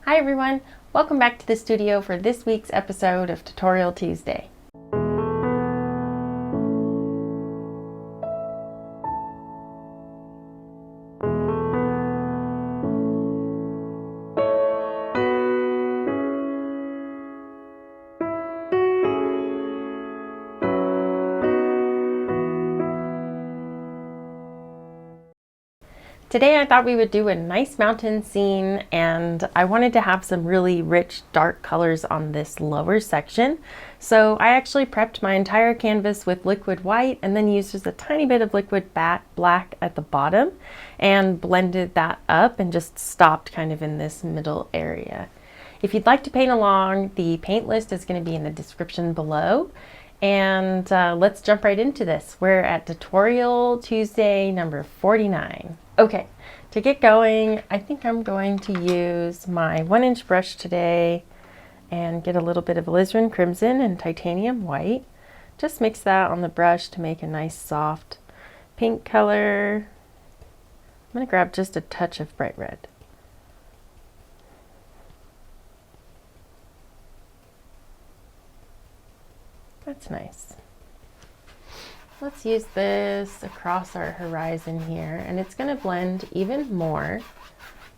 Hi everyone, welcome back to the studio for this week's episode of Tutorial Tuesday. Today I thought we would do a nice mountain scene, and I wanted to have some really rich dark colors on this lower section. So I actually prepped my entire canvas with liquid white and then used just a tiny bit of liquid black at the bottom and blended that up and just stopped kind of in this middle area. If you'd like to paint along, the paint list is going to be in the description below. And let's jump right into this. We're at Tutorial Tuesday number 49. Okay, to get going, I think I'm going to use my 1-inch brush today and get a little bit of alizarin crimson and titanium white. Just mix that on the brush to make a nice soft pink color. I'm going to grab just a touch of bright red. That's nice. Let's use this across our horizon here, and it's going to blend even more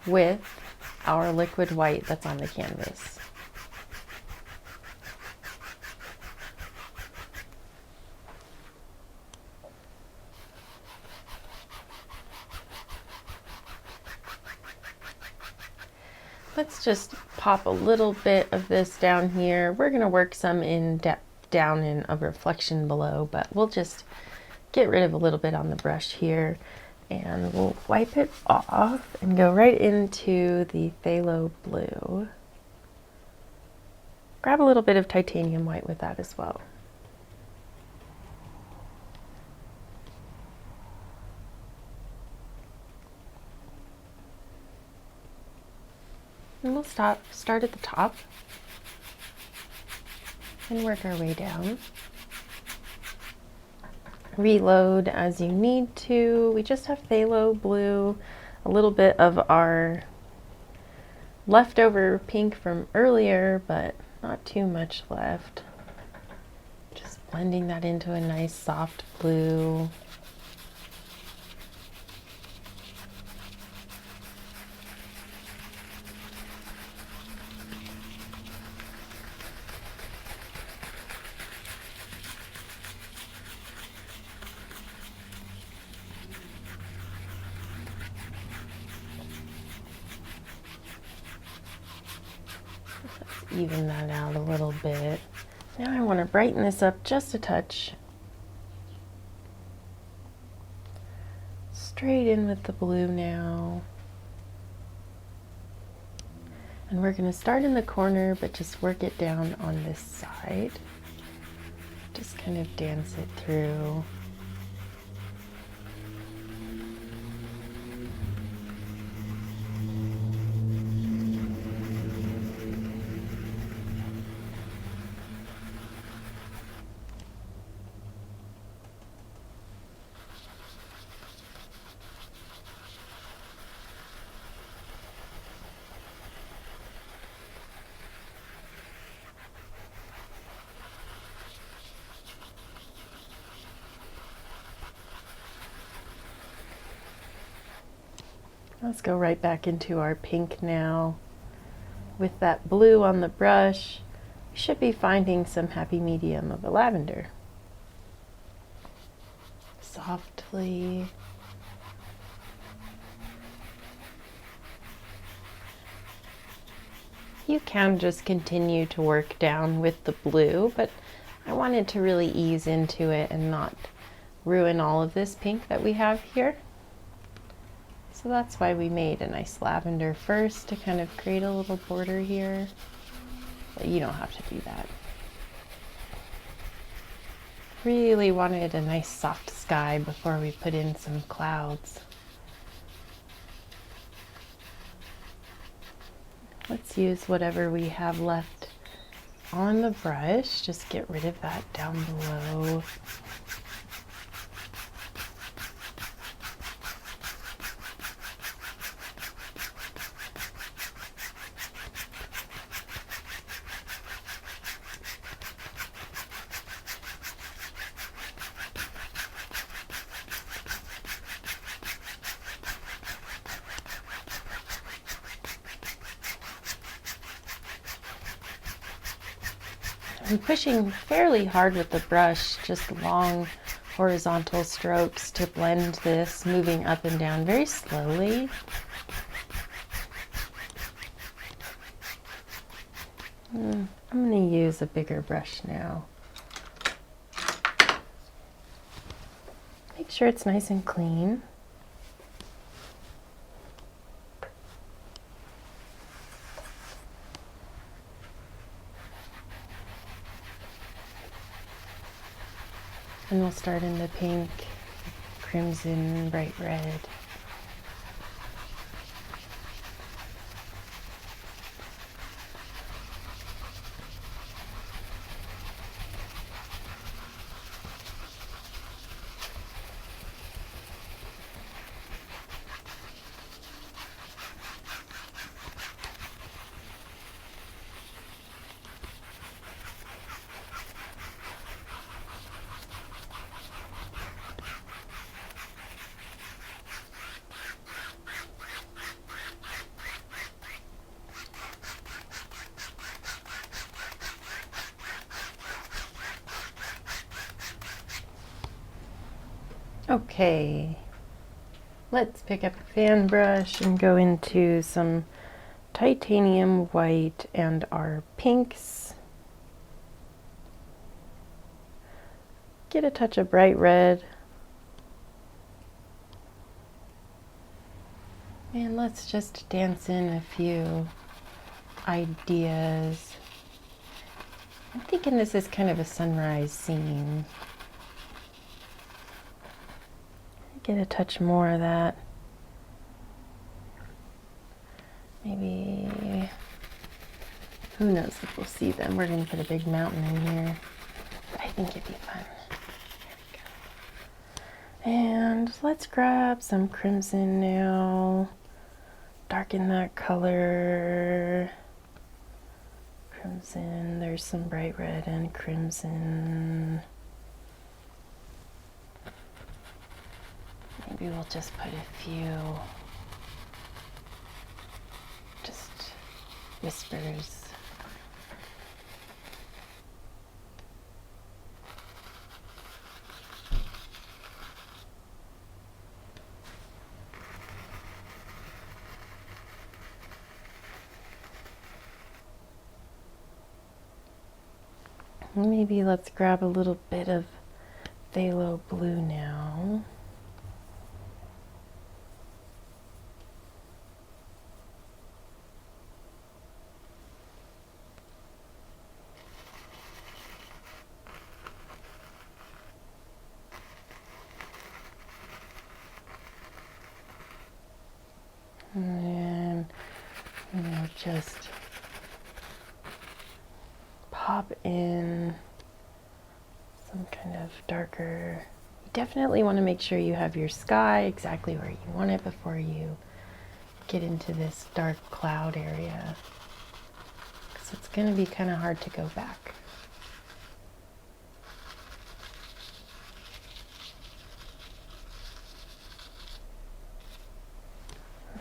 with our liquid white that's on the canvas. Let's just pop a little bit of this down here. We're going to work some in depth down in a reflection below, but we'll just get rid of a little bit on the brush here and we'll wipe it off and go right into the phthalo blue. Grab a little bit of titanium white with that as well. And we'll start at the top and work our way down. Reload as you need to. We just have phthalo blue, a little bit of our leftover pink from earlier, but not too much left. Just blending that into a nice soft blue. Even that out a little bit. Now I want to brighten this up just a touch. Straight in with the blue now. And we're going to start in the corner, but just work it down on this side. Just kind of dance it through. Let's go right back into our pink now. With that blue on the brush, we should be finding some happy medium of a lavender. Softly. You can just continue to work down with the blue, but I wanted to really ease into it and not ruin all of this pink that we have here. So that's why we made a nice lavender first to kind of create a little border here. But you don't have to do that. Really wanted a nice soft sky before we put in some clouds. Let's use whatever we have left on the brush. Just get rid of that down below. I'm pushing fairly hard with the brush, just long horizontal strokes to blend this, moving up and down very slowly. I'm going to use a bigger brush now. Make sure it's nice and clean. And we'll start in the pink, crimson, bright red. Okay, let's pick up a fan brush and go into some titanium white and our pinks. Get a touch of bright red. And let's just dance in a few ideas. I'm thinking this is kind of a sunrise scene. Get a touch more of that. Maybe, who knows if we'll see them. We're going to put a big mountain in here, but I think it'd be fun. There we go. And let's grab some crimson now. Darken that color. Crimson, there's some bright red and crimson. Maybe we'll just put a few, just whispers. Maybe let's grab a little bit of phthalo blue now. And just pop in some kind of darker. You definitely want to make sure you have your sky exactly where you want it before you get into this dark cloud area, because it's going to be kind of hard to go back.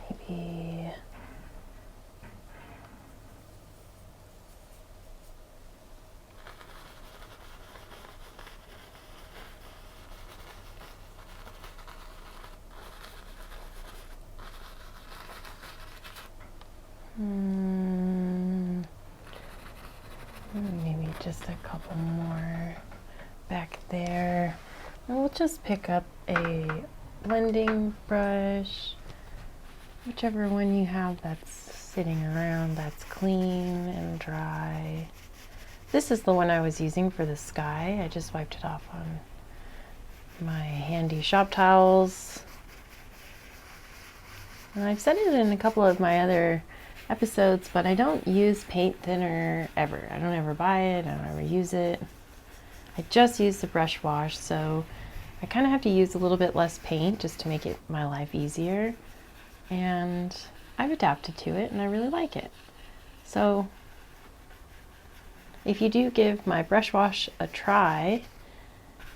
Maybe maybe just a couple more back there. And we'll just pick up a blending brush, whichever one you have that's sitting around that's clean and dry. This is the one I was using for the sky. I just wiped it off on my handy shop towels. And I've said it in a couple of my other episodes, but I don't use paint thinner ever. I don't ever buy it, I don't ever use it. I just use the brush wash, so I kind of have to use a little bit less paint just to make it my life easier. And I've adapted to it and I really like it. So if you do give my brush wash a try,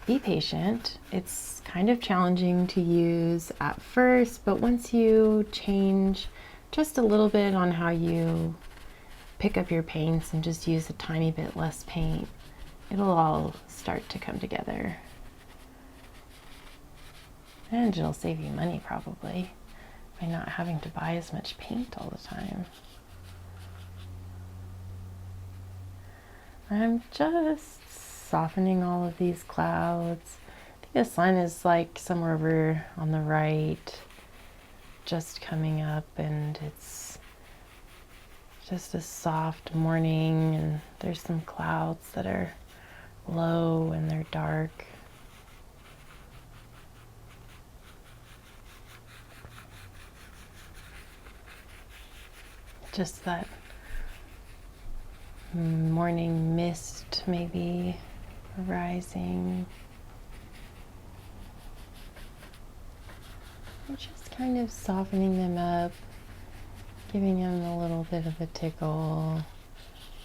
be patient. It's kind of challenging to use at first, but once you change just a little bit on how you pick up your paints and just use a tiny bit less paint, it'll all start to come together. And it'll save you money probably by not having to buy as much paint all the time. I'm just softening all of these clouds. I think the sun is like somewhere over on the right, just coming up, and it's just a soft morning, and there's some clouds that are low and they're dark. Just that morning mist maybe rising. I'm just kind of softening them up, giving them a little bit of a tickle.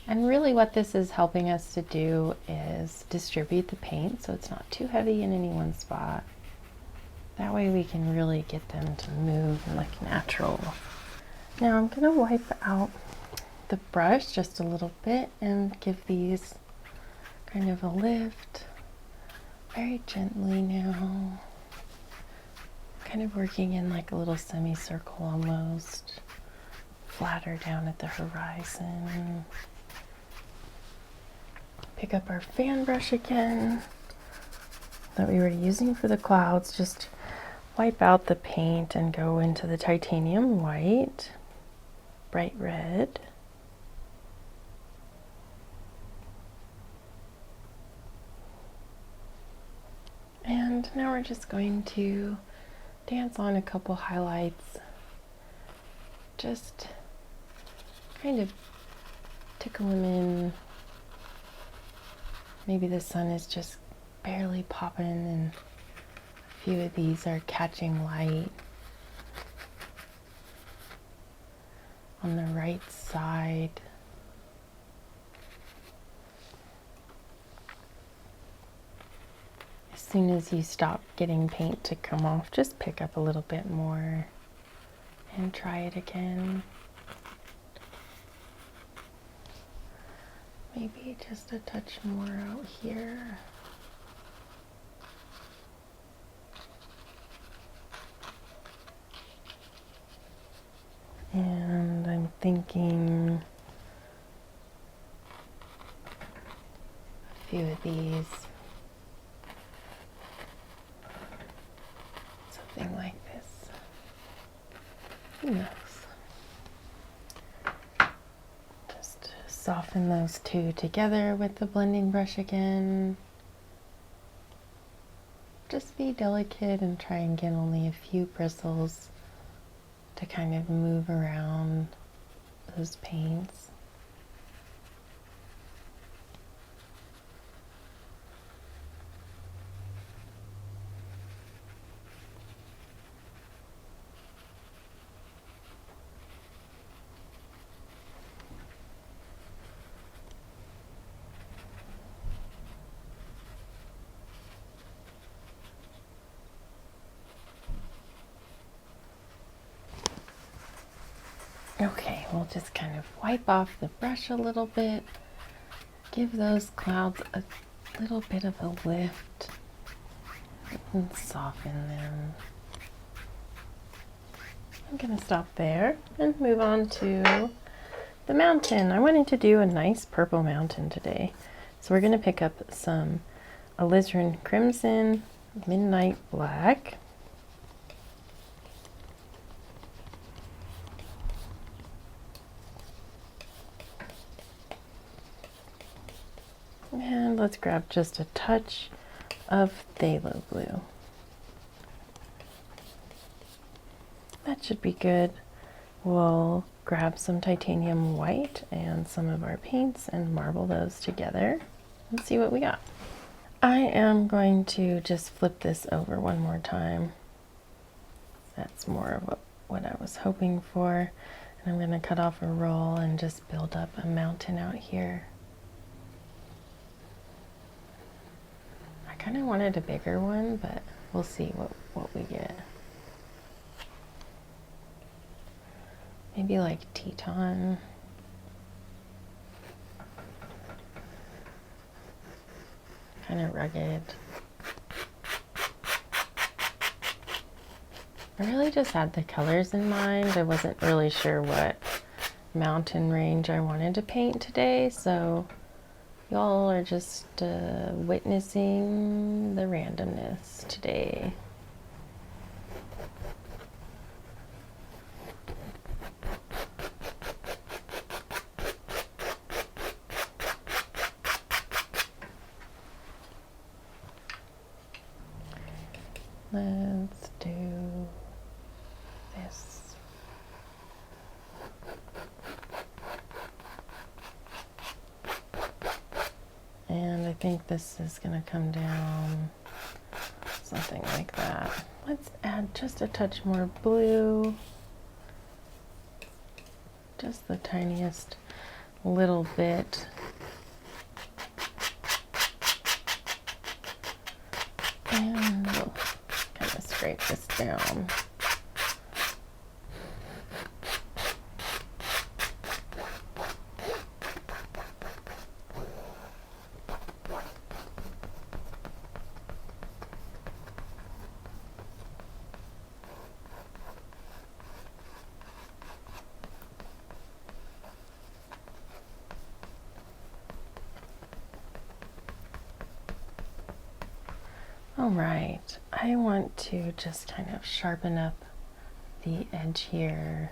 And really what this is helping us to do is distribute the paint so it's not too heavy in any one spot. That way we can really get them to move and look natural. Now I'm going to wipe out the brush just a little bit and give these kind of a lift very gently now. Kind of working in like a little semicircle almost, flatter down at the horizon. Pick up our fan brush again that we were using for the clouds. Just wipe out the paint and go into the titanium white, bright red. And now we're just going to dance on a couple highlights. Just kind of tickle them in. Maybe the sun is just barely popping and a few of these are catching light. On the right side. As soon as you stop getting paint to come off, just pick up a little bit more and try it again. Maybe just a touch more out here. And I'm thinking a few of these. Something like this. Who knows? Just soften those two together with the blending brush again. Just be delicate and try and get only a few bristles to kind of move around those paints. Okay, we'll just kind of wipe off the brush a little bit, give those clouds a little bit of a lift, and soften them. I'm going to stop there and move on to the mountain. I wanted to do a nice purple mountain today. So we're going to pick up some alizarin crimson, midnight black, and let's grab just a touch of phthalo blue. That should be good. We'll grab some titanium white and some of our paints and marble those together and see what we got. I am going to just flip this over one more time. That's more of what I was hoping for. And I'm going to cut off a roll and just build up a mountain out here. I kind of wanted a bigger one, but we'll see what we get. Maybe like Teton. kind of rugged. I really just had the colors in mind. I wasn't really sure what mountain range I wanted to paint today, so y'all are just witnessing the randomness today. Let's do this. And I think this is going to come down something like that. Let's add just a touch more blue. Just the tiniest little bit. And we'll kind of scrape this down. All right, I want to just kind of sharpen up the edge here.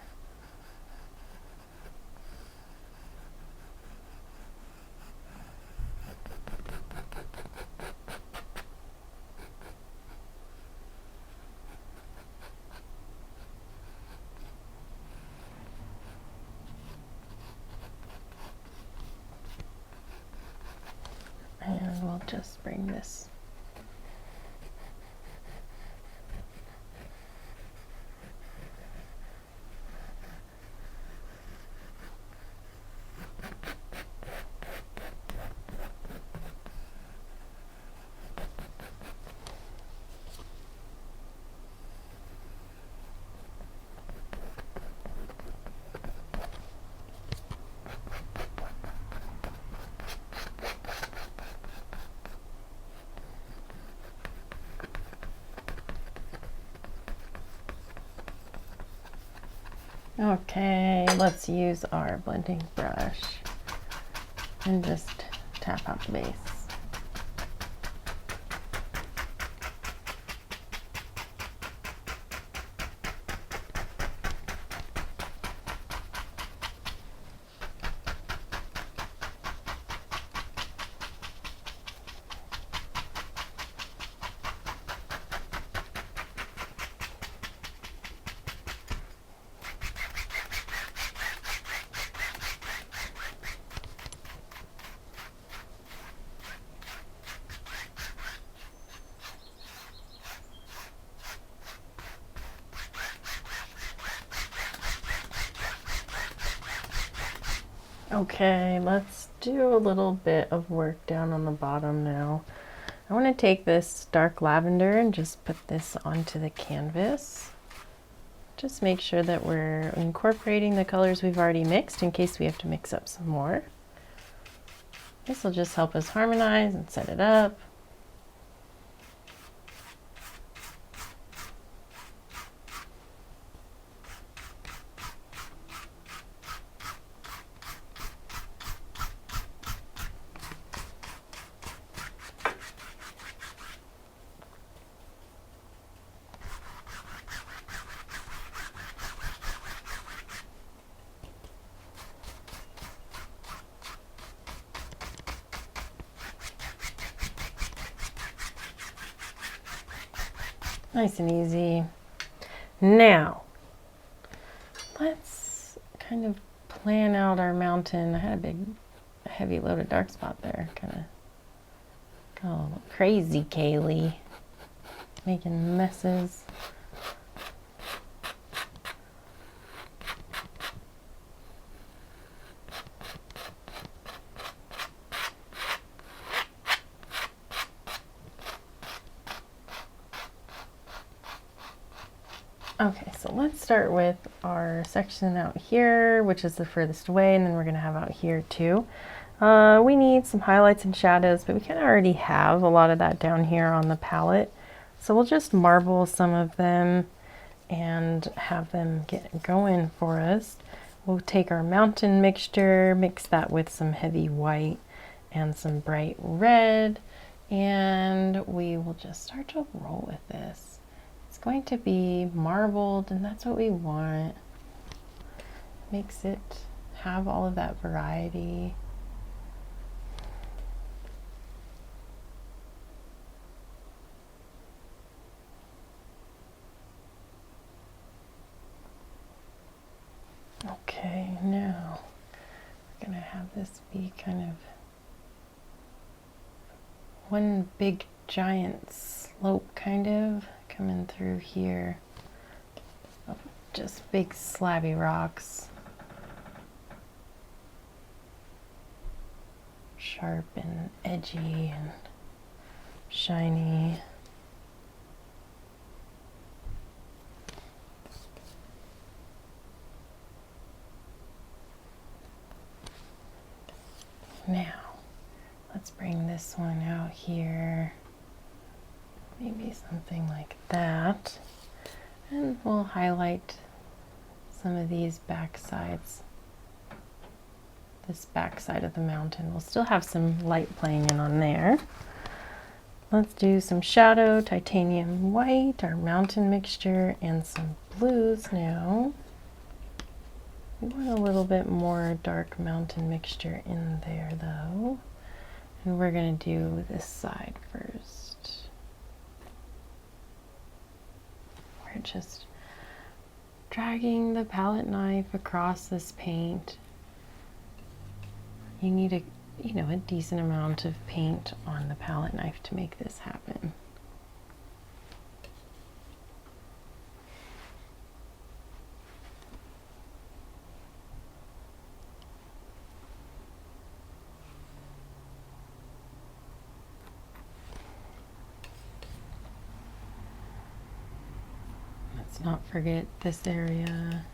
And we'll just bring this Okay, let's use our blending brush and just tap out the base. Okay, let's do a little bit of work down on the bottom now. I want to take this dark lavender and just put this onto the canvas. Just make sure that we're incorporating the colors we've already mixed in case we have to mix up some more. This will just help us harmonize and set it up. Nice and easy. Now, let's kind of plan out our mountain. I had a big, heavy loaded dark spot there. Kind of got a little crazy, Kaylee. Making messes. Okay, so let's start with our section out here, which is the furthest away, and then we're going to have out here too. We need some highlights and shadows, but we kind of already have a lot of that down here on the palette. So we'll just marble some of them and have them get going for us. We'll take our mountain mixture, mix that with some heavy white and some bright red, and we will just start to roll with this. It's going to be marbled, and that's what we want. Makes it have all of that variety. Okay, now we're gonna have this be kind of one big giant slope kind of coming through here of just big slabby rocks. Sharp and edgy and shiny. Now, let's bring this one out here. Maybe something like that. And we'll highlight some of these back sides. This back side of the mountain. We'll still have some light playing in on there. Let's do some shadow, titanium white, our mountain mixture, and some blues now. We want a little bit more dark mountain mixture in there though. And we're going to do this side first. We're just dragging the palette knife across this paint. You need a decent amount of paint on the palette knife to make this happen. Let's not forget this area.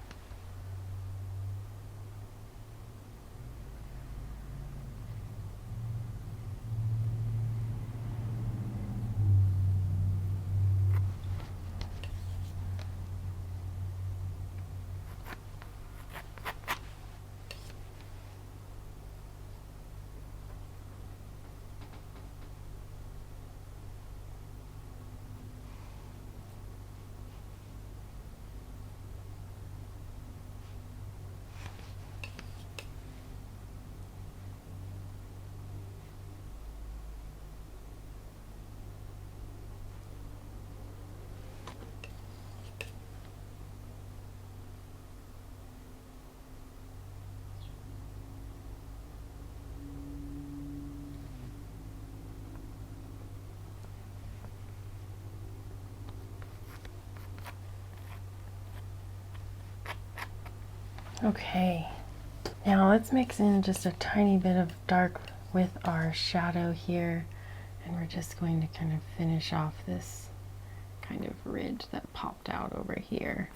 Okay, now let's mix in just a tiny bit of dark with our shadow here, and we're just going to kind of finish off this kind of ridge that popped out over here.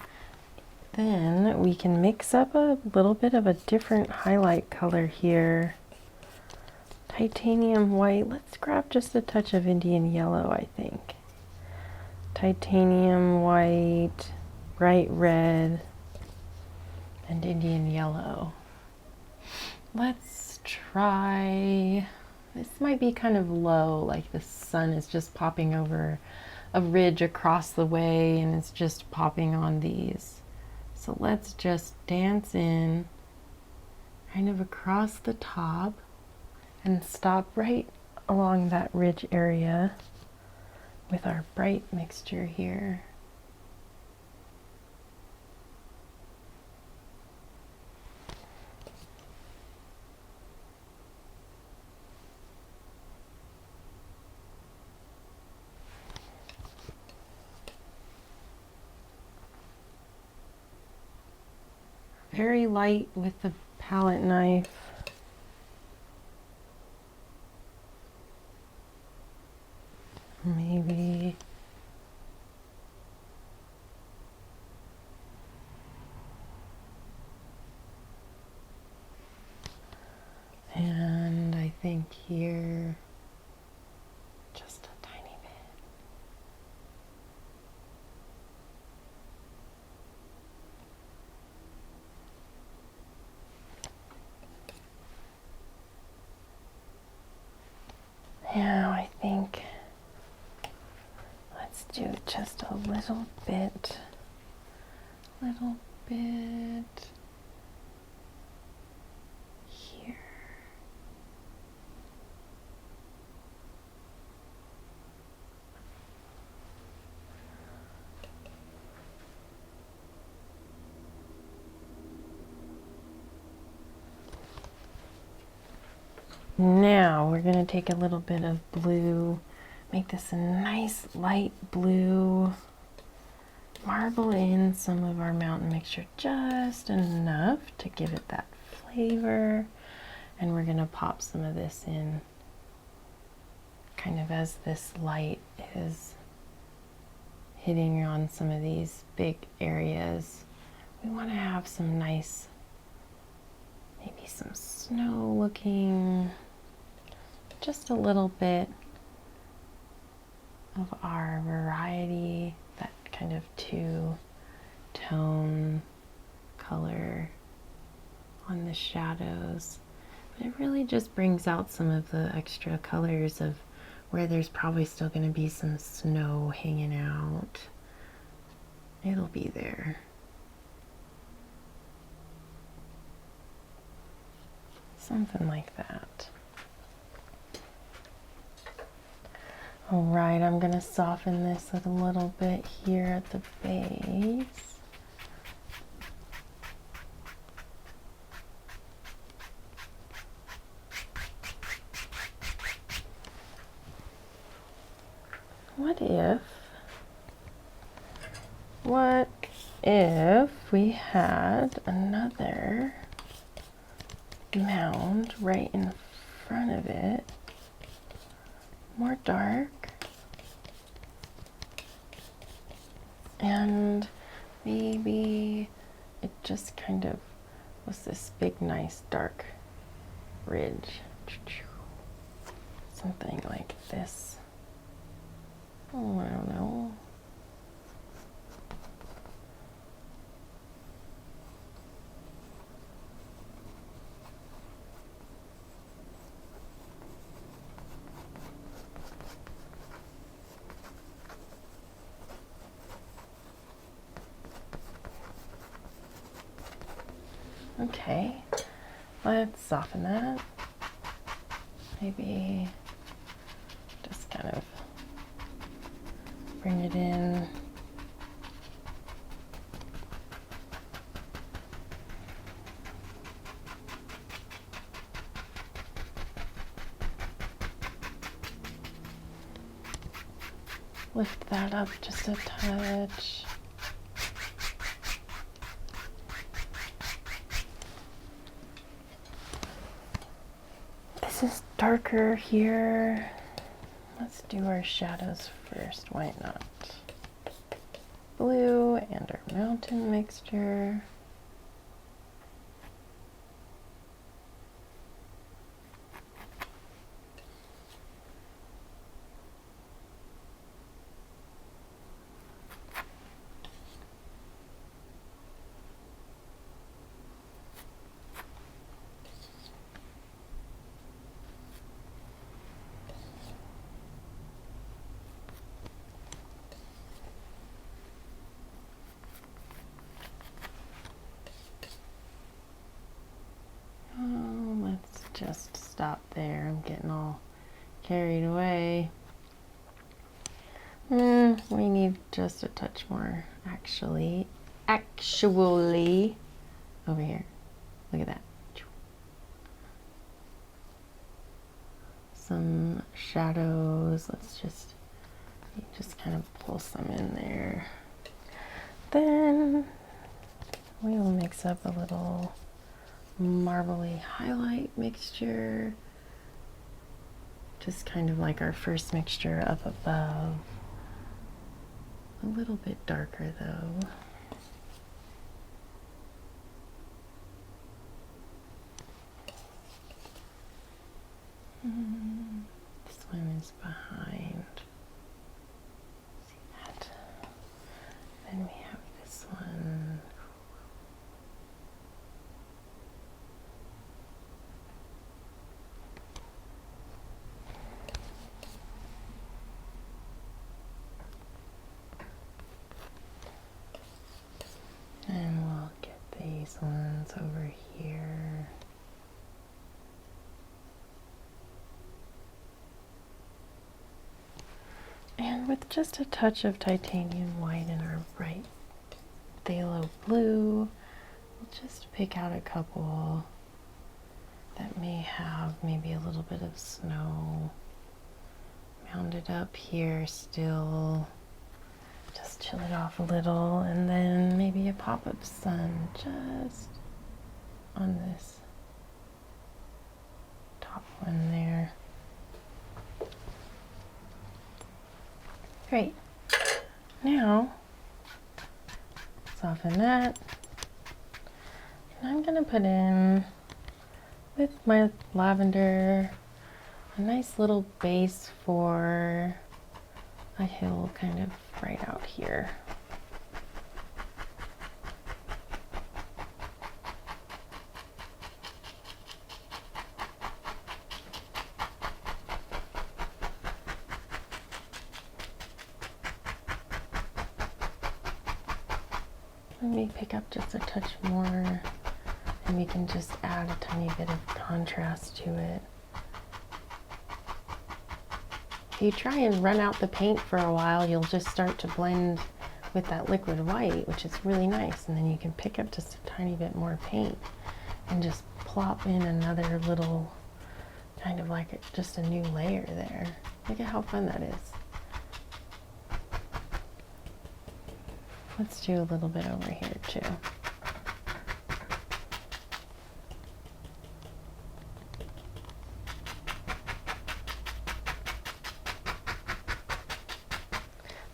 Then we can mix up a little bit of a different highlight color here. Titanium white, let's grab just a touch of Indian yellow, I think. Titanium white, bright red, and Indian yellow. Let's try, this might be kind of low, like the sun is just popping over a ridge across the way and it's just popping on these. So let's just dance in kind of across the top and stop right along that ridge area with our bright mixture here. Very light with the palette knife. Maybe and Now I think let's do just a little bit here. Now we're going to take a little bit of blue, make this a nice light blue, marble in some of our mountain mixture just enough to give it that flavor. And we're going to pop some of this in kind of as this light is hitting on some of these big areas. We want to have some nice, maybe some snow looking, just a little bit of our variety, that kind of two-tone color on the shadows. But it really just brings out some of the extra colors of where there's probably still going to be some snow hanging out. It'll be there. Something like that. All right, I'm going to soften this a little bit here at the base. What if we had another mound right in front of it, more dark, and maybe it just kind of was this big nice dark ridge, something like this. Oh, I don't know. Okay, let's soften that. Maybe just kind of bring it in. Lift that up just a touch. This is darker here. Let's do our shadows first, why not? Blue and our mountain mixture. Just stop there. I'm getting all carried away. We need just a touch more, actually, over here. Look at that. Some shadows. Let's just kind of pull some in there. Then we will mix up a little marbly highlight mixture, just kind of like our first mixture up above, a little bit darker though. This one is behind. See that? Then we have this one. And with just a touch of titanium white in our bright phthalo blue, we'll just pick out a couple that may have maybe a little bit of snow mounded up here still. Just chill it off a little, and then maybe a pop of sun just on this top one there. Great. Now, soften that. And I'm going to put in, with my lavender, a nice little base for a hill kind of right out here. Let me pick up just a touch more, and we can just add a tiny bit of contrast to it. If you try and run out the paint for a while, you'll just start to blend with that liquid white, which is really nice, and then you can pick up just a tiny bit more paint and just plop in another little kind of like just a new layer there. Look at how fun that is. Let's do a little bit over here too.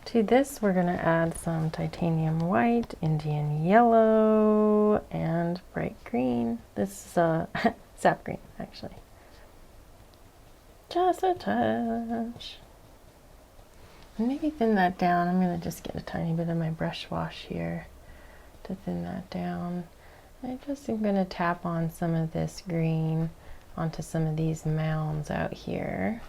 To this, we're going to add some titanium white, Indian yellow, and bright green. This is sap green, actually. Just a touch. And maybe thin that down. I'm going to just get a tiny bit of my brush wash here to thin that down. I just am going to tap on some of this green onto some of these mounds out here.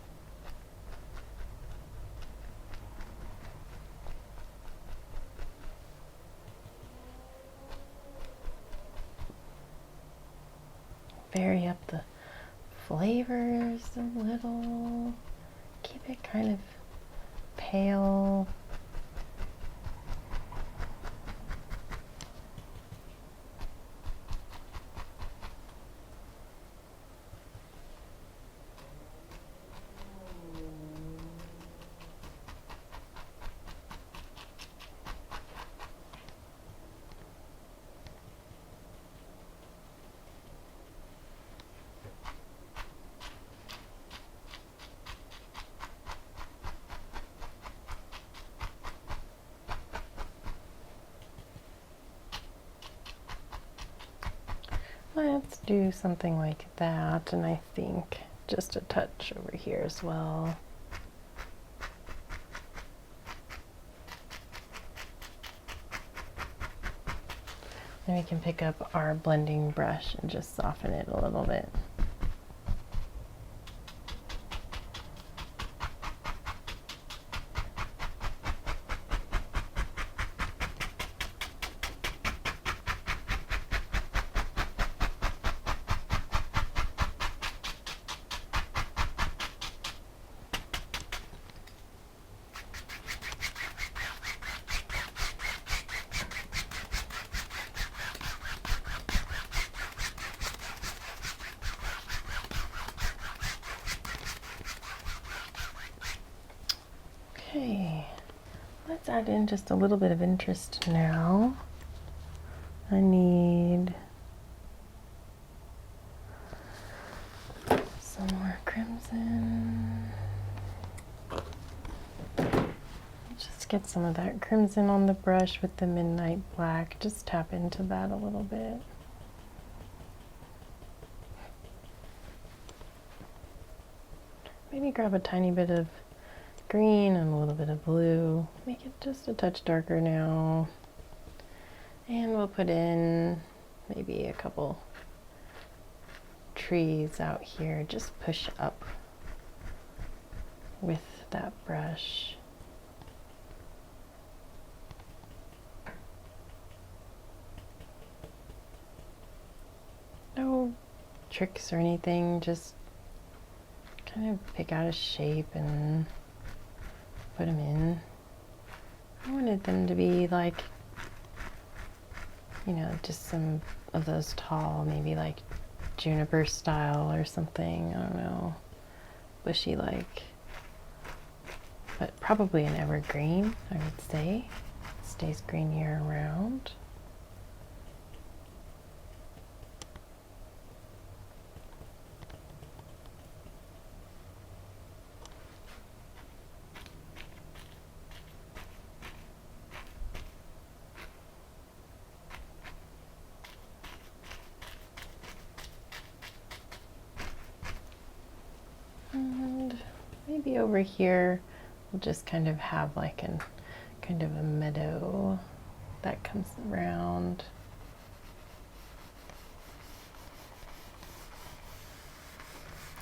Vary up the flavors a little. Keep it kind of pale. Let's do something like that, and I think just a touch over here as well. Then we can pick up our blending brush and just soften it a little bit. Okay, let's add in just a little bit of interest now. I need some more crimson. Just get some of that crimson on the brush with the midnight black. Just tap into that a little bit. Maybe grab a tiny bit of green and a little bit of blue. Make it just a touch darker now. And we'll put in maybe a couple trees out here. Just push up with that brush. No tricks or anything, just kind of pick out a shape and put them in. I wanted them to be like, you know, just some of those tall, maybe like juniper style or something. I don't know, bushy like, but probably an evergreen, I would say. Stays green year round. And maybe over here we'll just kind of have like an kind of a meadow that comes around.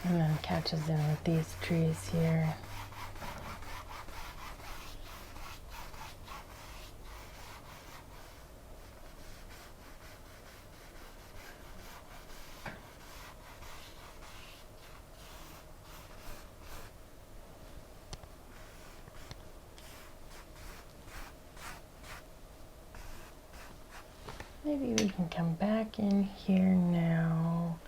And then catches in with these trees here. Maybe we can come back in here now.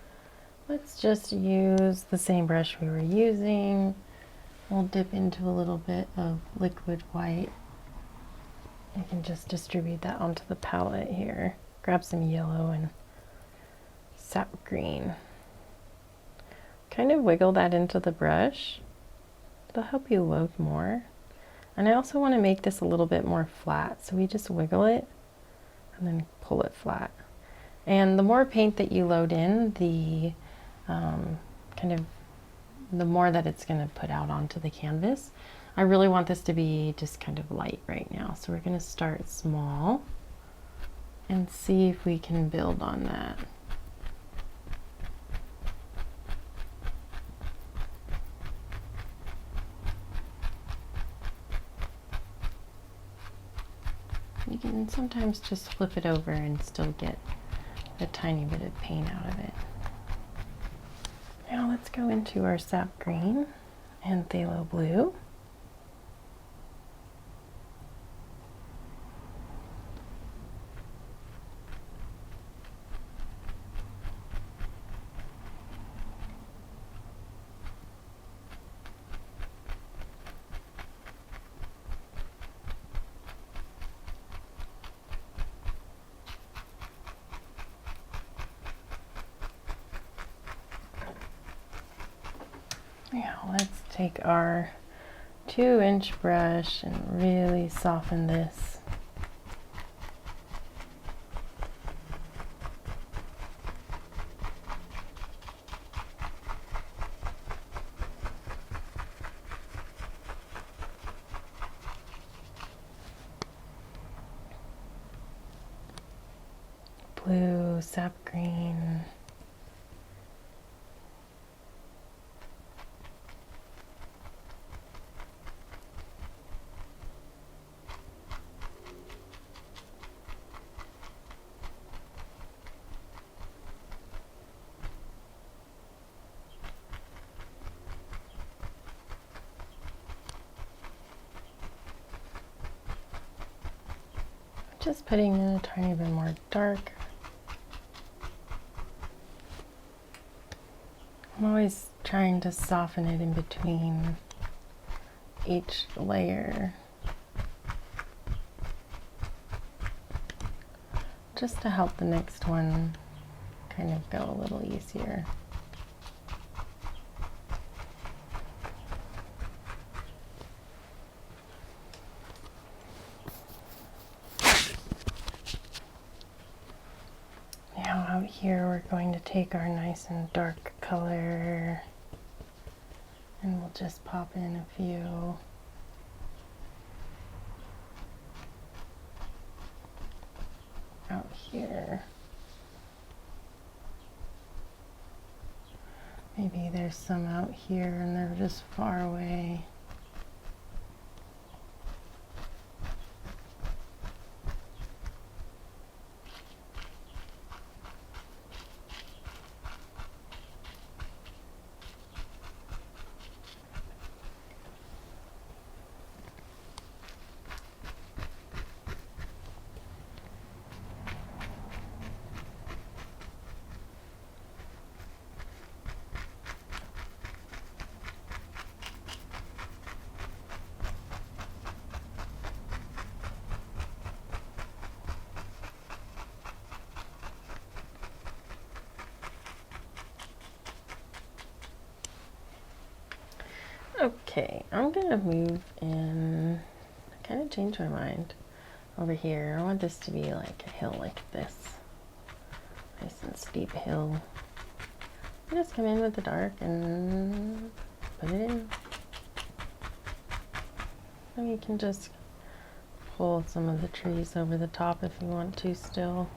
Let's just use the same brush we were using. We'll dip into a little bit of liquid white. You can just distribute that onto the palette here. Grab some yellow and sap green. Kind of wiggle that into the brush. It'll help you load more. And I also want to make this a little bit more flat, so we just wiggle it and then pull it flat. And the more paint that you load in, the the more that it's going to put out onto the canvas. I really want this to be just kind of light right now, so we're going to start small and see if we can build on that. You can sometimes just flip it over and still get a tiny bit of paint out of it. Now let's go into our sap green and phthalo blue. Now let's take our 2-inch brush and really soften this. Blue, sap green. Just putting in a tiny bit more dark. I'm always trying to soften it in between each layer, just to help the next one kind of go a little easier. Now out here we're going to take our nice and dark color and we'll just pop in a few. Out here. Maybe there's some out here and they're just far away. Okay, I'm gonna move in, kind of change my mind over here. I want this to be like a hill like this. Nice and steep hill. Just come in with the dark and put it in. And you can just pull some of the trees over the top if you want to still.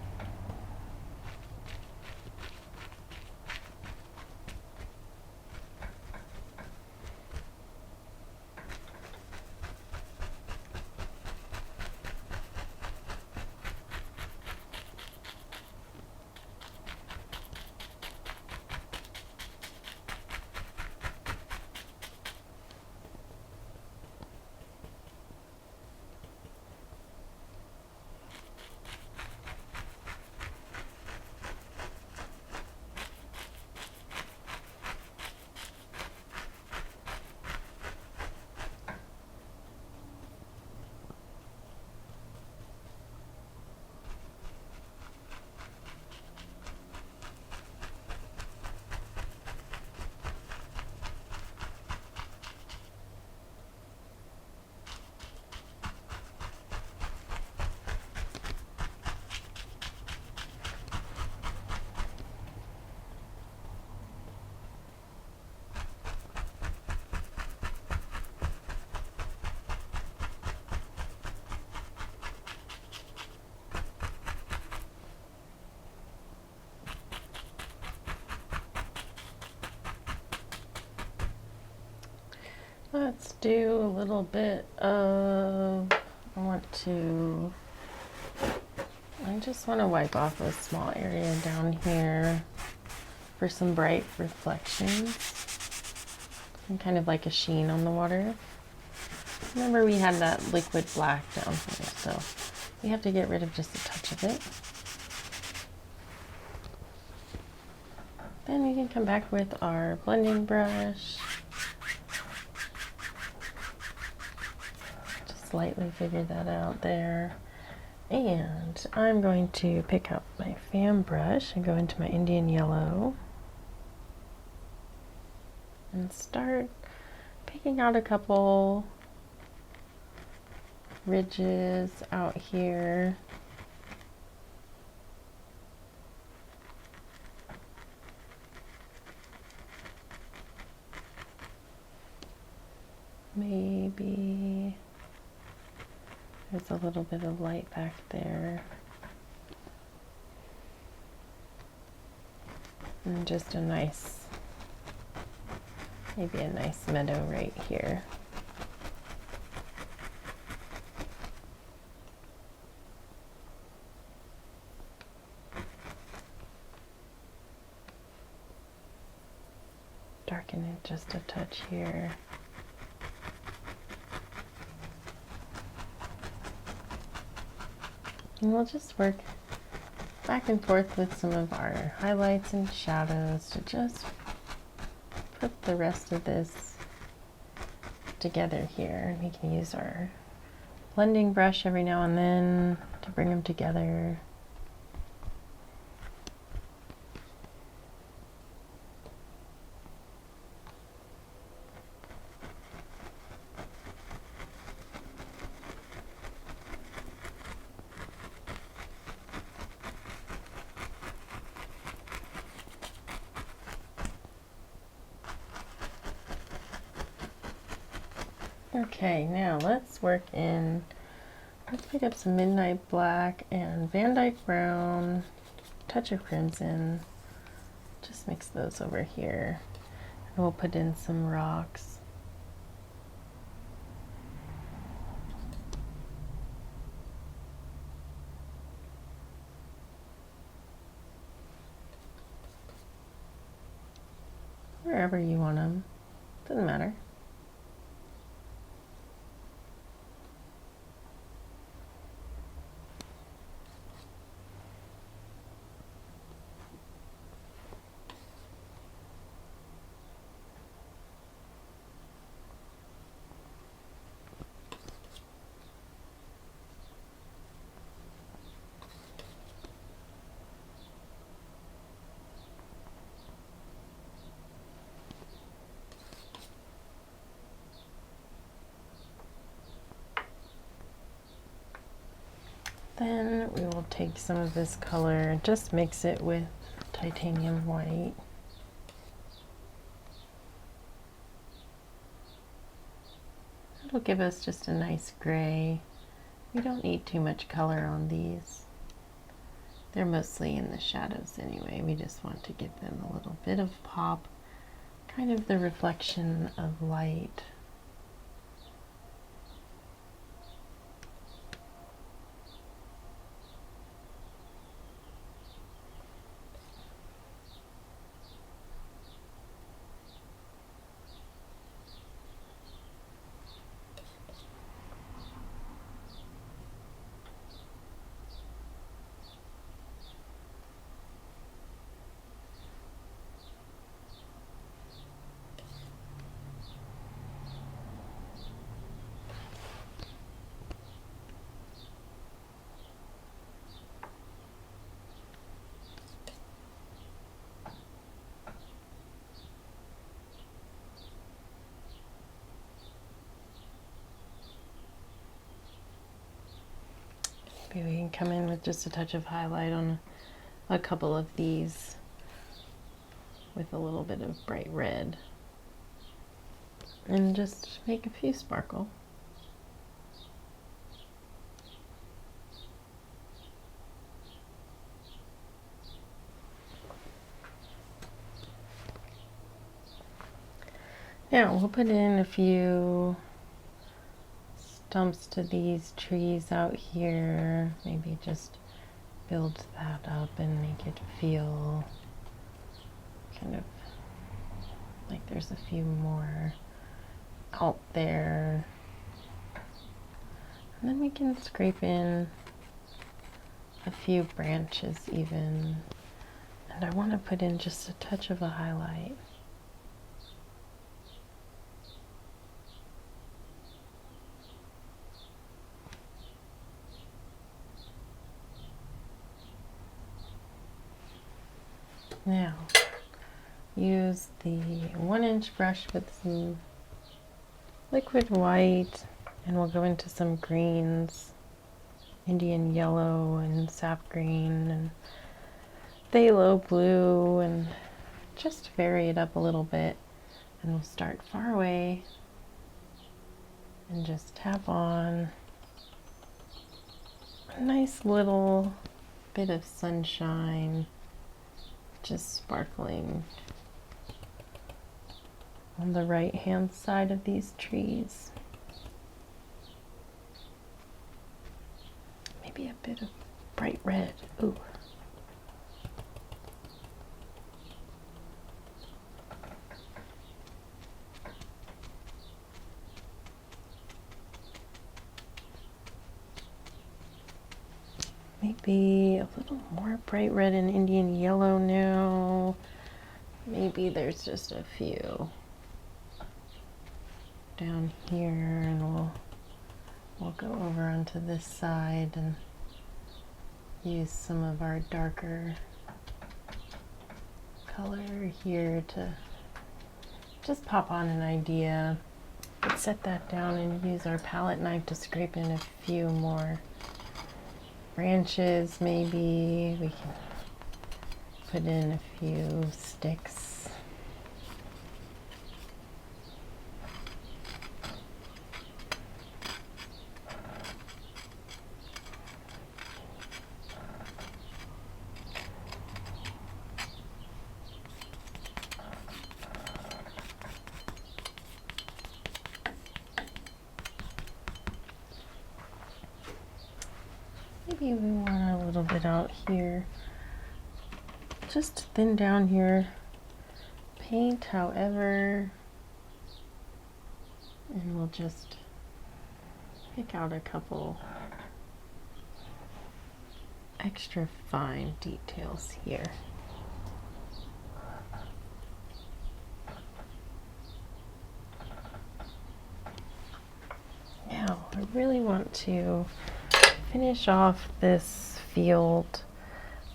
Let's do a little bit of, I just want to wipe off a small area down here for some bright reflections and kind of like a sheen on the water. Remember we had that liquid black down here, so we have to get rid of just a touch of it. Then we can come back with our blending brush. Slightly figure that out there. And I'm going to pick up my fan brush and go into my Indian yellow and start picking out a couple ridges out here. Maybe there's a little bit of light back there. And just a nice, maybe a nice meadow right here. Darken it just a touch here. And we'll just work back and forth with some of our highlights and shadows to just put the rest of this together here. We can use our blending brush every now and then to bring them together. Okay, now let's pick up some Midnight Black and Van Dyke Brown, touch of crimson, just mix those over here. And we'll put in some rocks. Wherever you want them, doesn't matter. Then we will take some of this color and just mix it with titanium white. It'll give us just a nice gray. We don't need too much color on these. They're mostly in the shadows anyway. We just want to give them a little bit of pop, kind of the reflection of light. Maybe we can come in with just a touch of highlight on a couple of these with a little bit of bright red and just make a few sparkle. Now we'll put in a few stumps to these trees out here, maybe just build that up and make it feel kind of like there's a few more out there. And then we can scrape in a few branches even. And I want to put in just a touch of a highlight. Now, use the 1-inch brush with some liquid white, and we'll go into some greens, Indian yellow and sap green and phthalo blue, and just vary it up a little bit. And we'll start far away and just tap on a nice little bit of sunshine, just sparkling on the right hand side of these trees. Maybe a bit of bright red. Ooh. Maybe a little more bright red and Indian yellow now. Maybe there's just a few down here, and we'll go over onto this side and use some of our darker color here to just pop on an idea. Let's set that down and use our palette knife to scrape in a few more branches. Maybe we can put in a few sticks. Maybe we want a little bit out here. Just thin down here. Paint however. And we'll just pick out a couple extra fine details here. Now, I really want to finish off this field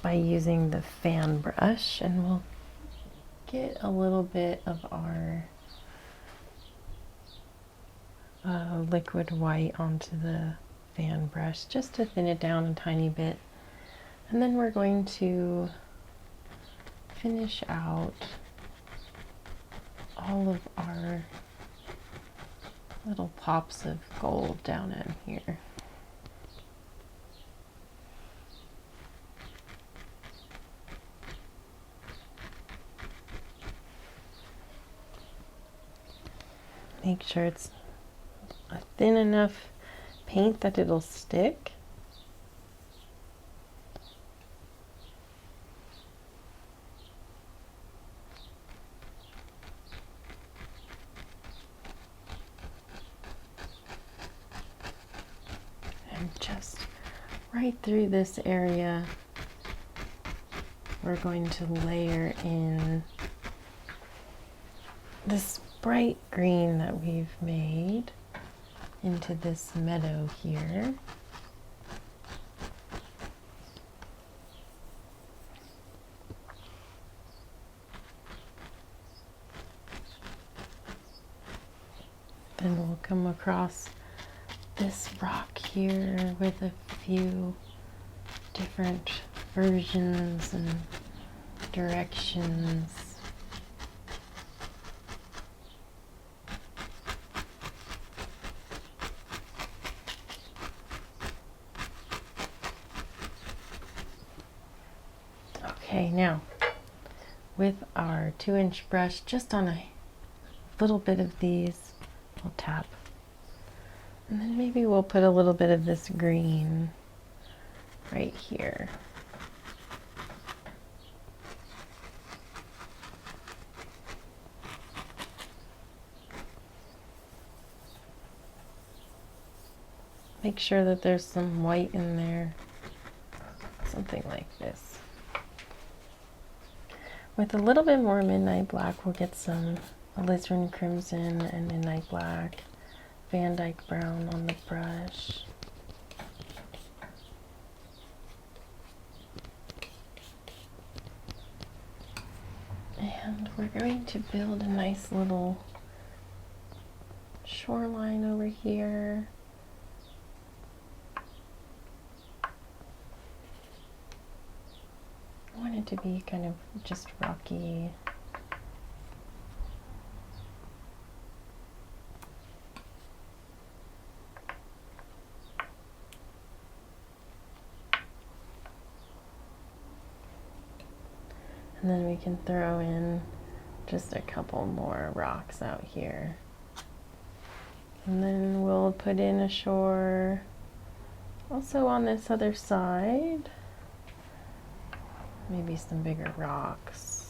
by using the fan brush, and we'll get a little bit of our liquid white onto the fan brush just to thin it down a tiny bit. And then we're going to finish out all of our little pops of gold down in here. Make sure it's a thin enough paint that it'll stick. And just right through this area, we're going to layer in this bright green that we've made into this meadow here. Then we'll come across this rock here with a few different versions and directions. Okay, now with our 2-inch brush, just on a little bit of these, we'll tap. And then maybe we'll put a little bit of this green right here. Make sure that there's some white in there, something like this. With a little bit more midnight black, we'll get some alizarin crimson and midnight black, Van Dyke brown on the brush. And we're going to build a nice little shoreline over here. I want it to be kind of just rocky. And then we can throw in just a couple more rocks out here. And then we'll put in a shore also on this other side. Maybe some bigger rocks.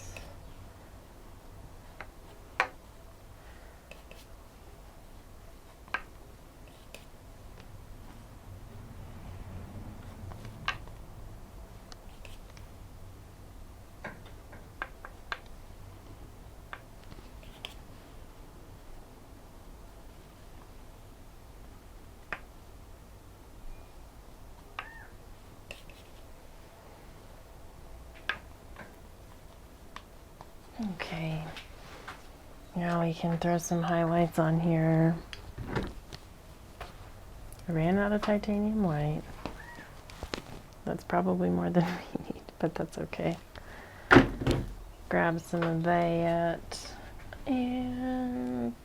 Okay, now we can throw some highlights on here. I ran out of titanium white. That's probably more than we need, but that's okay. Grab some of that and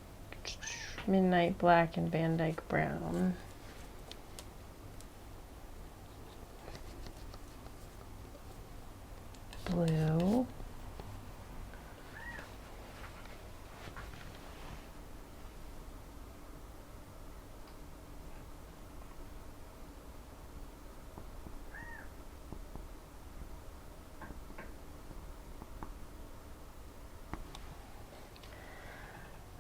midnight black and Van Dyke brown. Blue.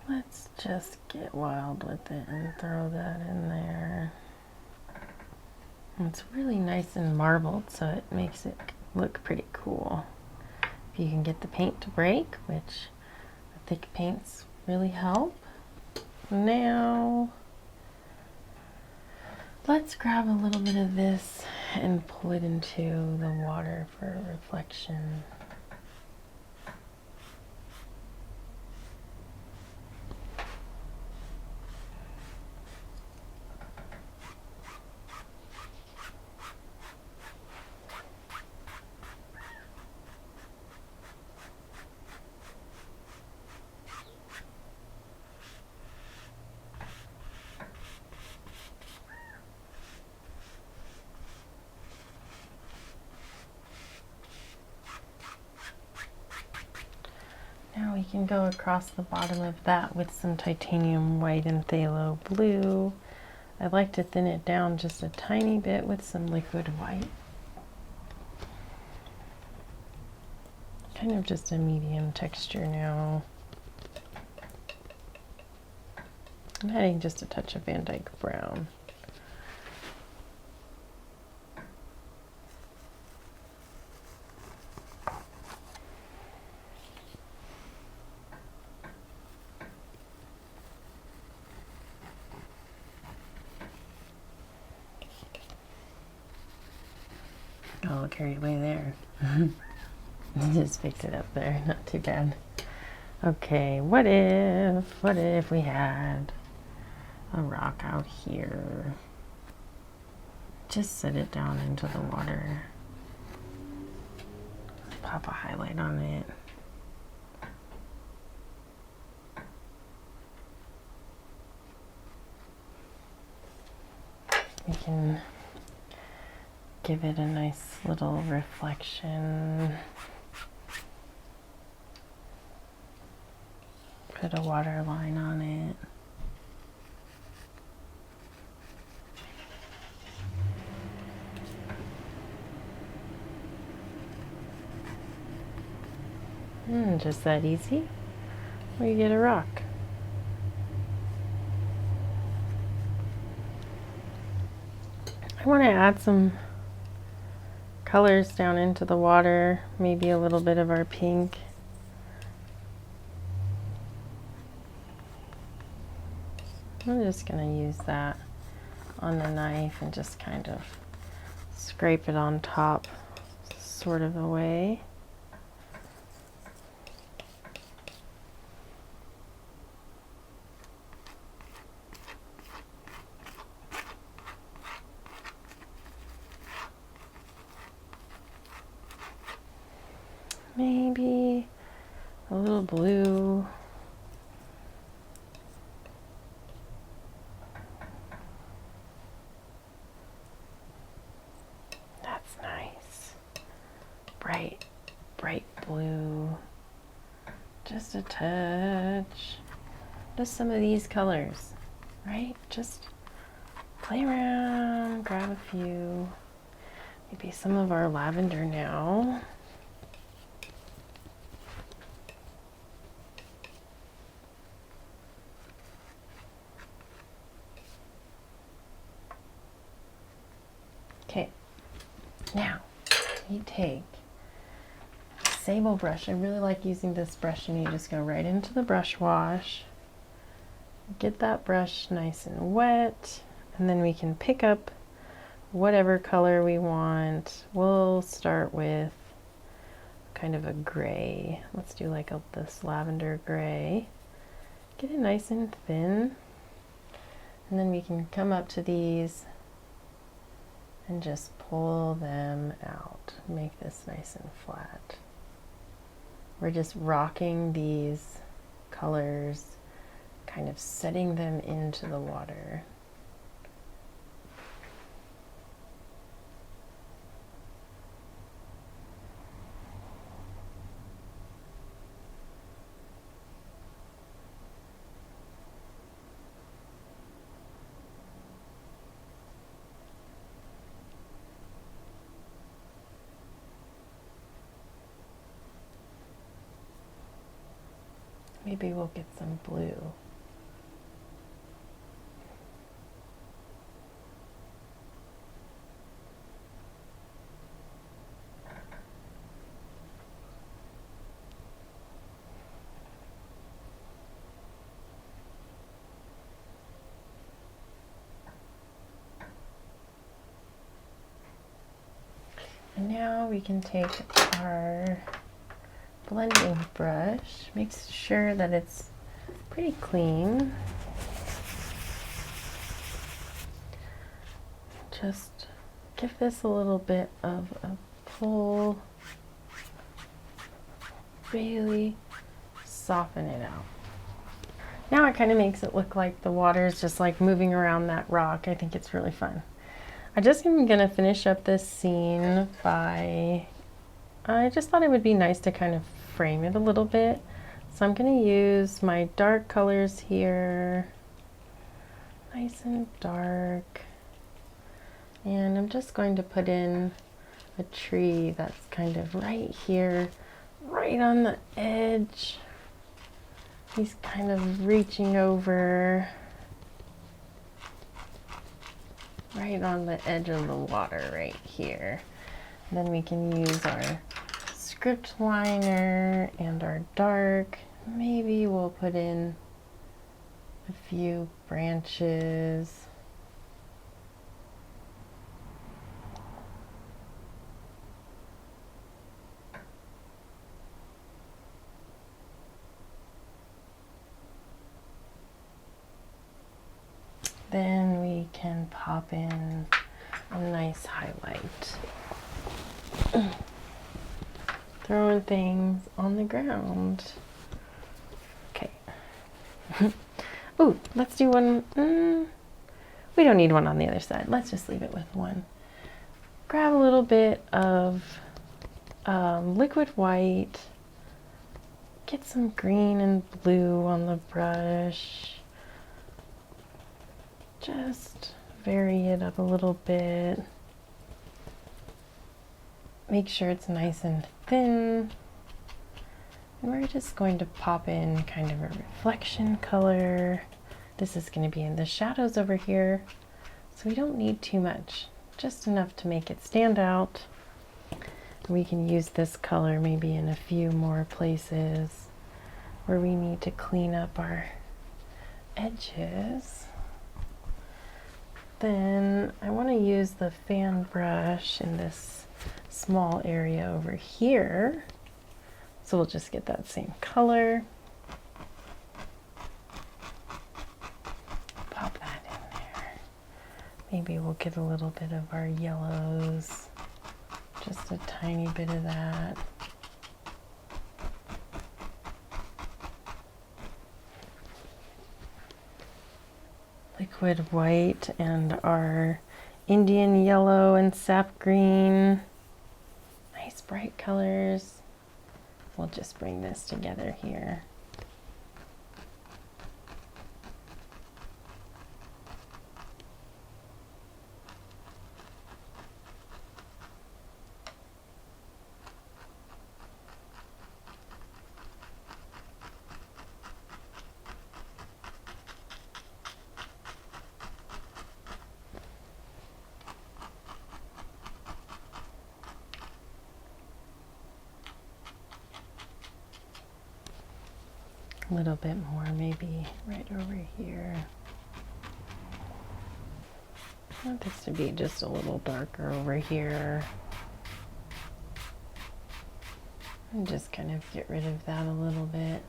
Let's just get wild with it and throw that in there. It's really nice and marbled, so it makes it look pretty cool. If you can get the paint to break, which the thick paints really help. Now, let's grab a little bit of this and pull it into the water for reflection. can go across the bottom of that with some titanium white and phthalo blue. I'd like to thin it down just a tiny bit with some liquid white. Kind of just a medium texture now. I'm adding just a touch of Van Dyke brown. Oh, carried away there. Just picked it up there, not too bad. Okay, what if we had a rock out here? Just set it down into the water. Pop a highlight on it. We can give it a nice little reflection. Put a water line on it. Just that easy. We get a rock. I want to add some colors down into the water, maybe a little bit of our pink. I'm just going to use that on the knife and just kind of scrape it on top, sort of a way. Maybe a little blue. That's nice. Bright blue. Just a touch. Just some of these colors, right? Just play around, grab a few. Maybe some of our lavender now. Okay, now you take a sable brush. I really like using this brush, and you just go right into the brush wash. Get that brush nice and wet, and then we can pick up whatever color we want. We'll start with kind of a gray. Let's do like this lavender gray. Get it nice and thin, and then we can come up to these and just pull them out. Make this nice and flat. We're just rocking these colors, kind of setting them into the water. Maybe we'll get some blue. And now we can take our blending brush, make sure that it's pretty clean. Just give this a little bit of a pull. Really soften it out. Now it kind of makes it look like the water is just like moving around that rock. I think it's really fun. I just am gonna finish up this scene by, I just thought it would be nice to kind of frame it a little bit So I'm going to use my dark colors here, nice and dark. And I'm just going to put in a tree that's kind of right here, right on the edge. He's kind of reaching over, right on the edge of the water right here. Then we can use our script liner and our dark. Maybe we'll put in a few branches. Then we can pop in a nice highlight. Throwing things on the ground. Okay. Ooh, let's do one. We don't need one on the other side. Let's just leave it with one. Grab a little bit of liquid white. Get some green and blue on the brush. Just vary it up a little bit. Make sure it's nice and thin. And we're just going to pop in kind of a reflection color. This is going to be in the shadows over here, so we don't need too much, just enough to make it stand out. We can use this color maybe in a few more places where we need to clean up our edges. Then I want to use the fan brush in this small area over here. So we'll just get that same color. Pop that in there. Maybe we'll get a little bit of our yellows. Just a tiny bit of that. Liquid white and our Indian yellow and sap green. Nice bright colors. We'll just bring this together here. A little bit more, maybe right over here. I want this to be just a little darker over here. And just kind of get rid of that a little bit.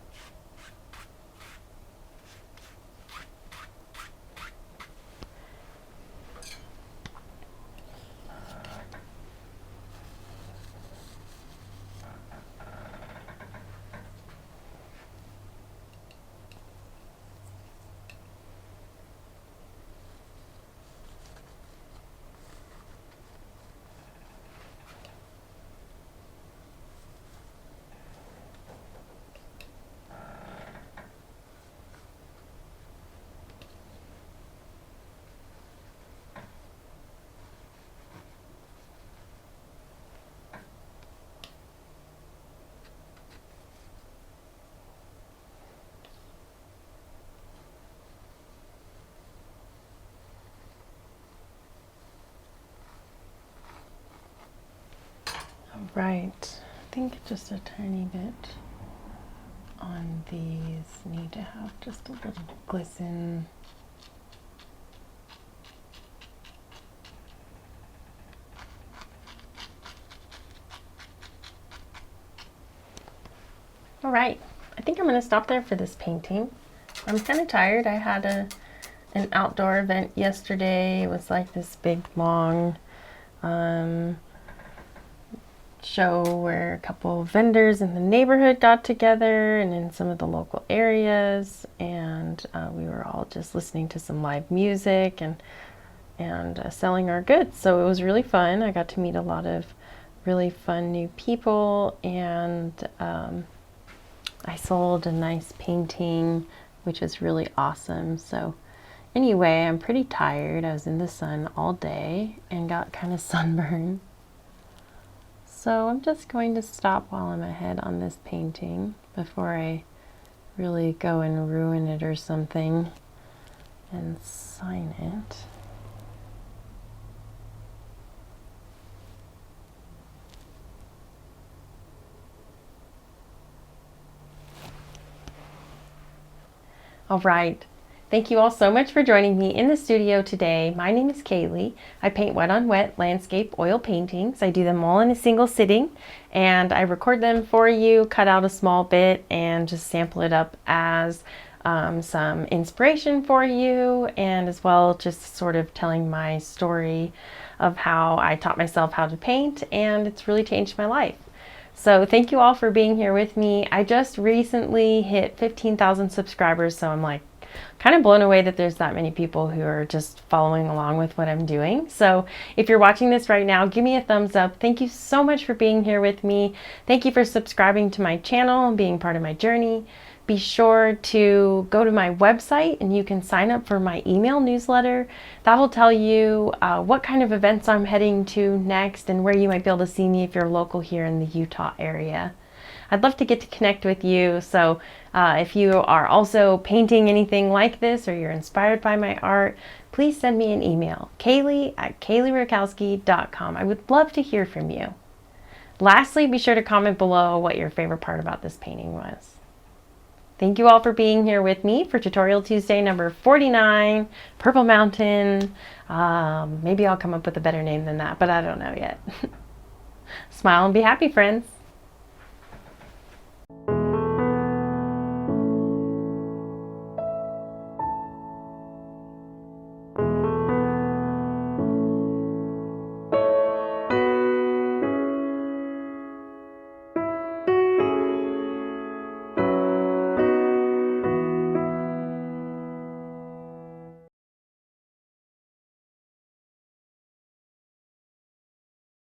Right, I think just a tiny bit on these need to have just a little glisten. All right, I think I'm going to stop there for this painting. I'm kind of tired. I had an outdoor event yesterday. It was like this big long show where a couple of vendors in the neighborhood got together and in some of the local areas, and we were all just listening to some live music and selling our goods. So it was really fun. I got to meet a lot of really fun new people, and I sold a nice painting, which is really awesome. So anyway, I'm pretty tired. I was in the sun all day and got kind of sunburned. So I'm just going to stop while I'm ahead on this painting before I really go and ruin it or something and sign it. All right. Thank you all so much for joining me in the studio today. My name is Kaylee. I paint wet on wet landscape oil paintings. I do them all in a single sitting, and I record them for you, cut out a small bit, and just sample it up as some inspiration for you, and as well just sort of telling my story of how I taught myself how to paint, and it's really changed my life. So thank you all for being here with me. I just recently hit 15,000 subscribers, so I'm like kind of blown away that there's that many people who are just following along with what I'm doing. So if you're watching this right now, give me a thumbs up. Thank you so much for being here with me. Thank you for subscribing to my channel and being part of my journey. Be sure to go to my website and you can sign up for my email newsletter. That will tell you what kind of events I'm heading to next and where you might be able to see me if you're local here in the Utah area. I'd love to get to connect with you. So if you are also painting anything like this or you're inspired by my art, please send me an email, Kaylee@KayleeRakowski.com. I would love to hear from you. Lastly, be sure to comment below what your favorite part about this painting was. Thank you all for being here with me for Tutorial Tuesday number 49, Purple Mountain. Maybe I'll come up with a better name than that, but I don't know yet. Smile and be happy, friends.